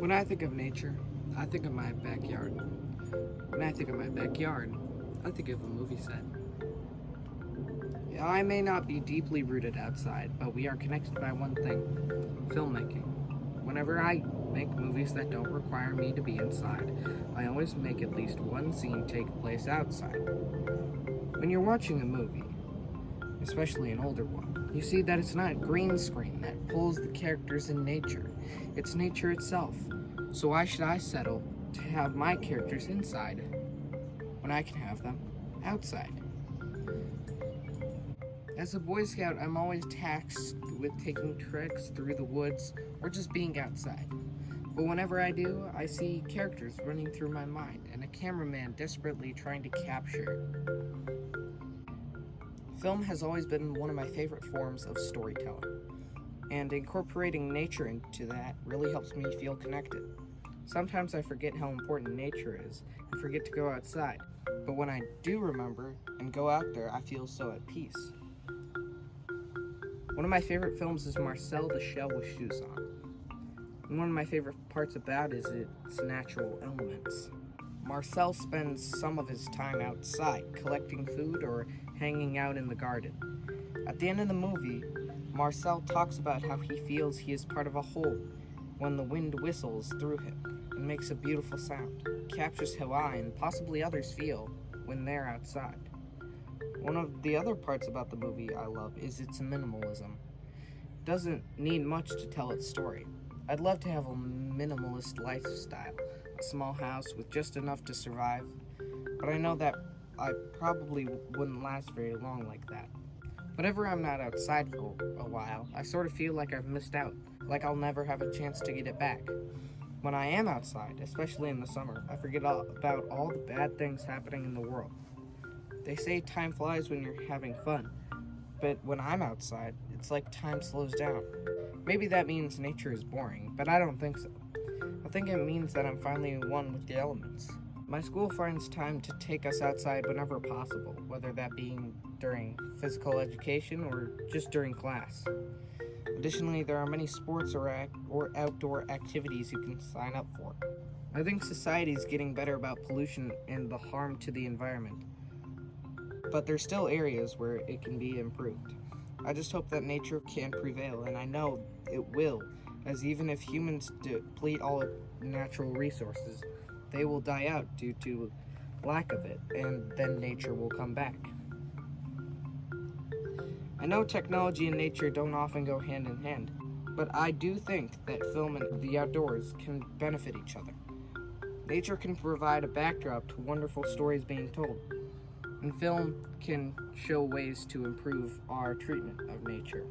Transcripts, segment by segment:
When I think of nature, I think of my backyard. When I think of my backyard, I think of a movie set. I may not be deeply rooted outside, but we are connected by one thing: filmmaking. Whenever I make movies that don't require me to be inside, I always make at least one scene take place outside. When you're watching a movie, especially an older one, you see that it's not green screen that pulls the characters in nature. It's nature itself. So why should I settle to have my characters inside when I can have them outside? As a Boy Scout, I'm always tasked with taking treks through the woods or just being outside. But whenever I do, I see characters running through my mind and a cameraman desperately trying to capture. Film has always been one of my favorite forms of storytelling, and incorporating nature into that really helps me feel connected. Sometimes I forget how important nature is and forget to go outside, but when I do remember and go out there, I feel so at peace. One of my favorite films is Marcel the Shell with Shoes On. And one of my favorite parts about it is its natural elements. Marcel spends some of his time outside, collecting food or hanging out in the garden. At the end of the movie, Marcel talks about how he feels he is part of a whole when the wind whistles through him and makes a beautiful sound. It captures how I and possibly others feel when they're outside. One of the other parts about the movie I love is its minimalism. It doesn't need much to tell its story. I'd love to have a minimalist lifestyle, a small house with just enough to survive, but I know that I probably wouldn't last very long like that. Whenever I'm not outside for a while, I sort of feel like I've missed out, like I'll never have a chance to get it back. When I am outside, especially in the summer, I forget about all the bad things happening in the world. They say time flies when you're having fun, but when I'm outside, it's like time slows down. Maybe that means nature is boring, but I don't think so. I think it means that I'm finally one with the elements. My school finds time to take us outside whenever possible, whether that being during physical education or just during class. Additionally, there are many sports or outdoor activities you can sign up for. I think society is getting better about pollution and the harm to the environment, but there's still areas where it can be improved. I just hope that nature can prevail, and I know it will, as even if humans deplete all natural resources, they will die out due to lack of it, and then nature will come back. I know technology and nature don't often go hand in hand, but I do think that film and the outdoors can benefit each other. Nature can provide a backdrop to wonderful stories being told, and film can show ways to improve our treatment of nature.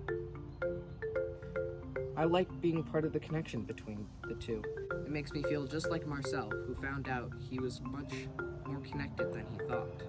I like being part of the connection between the two. It makes me feel just like Marcel, who found out he was much more connected than he thought.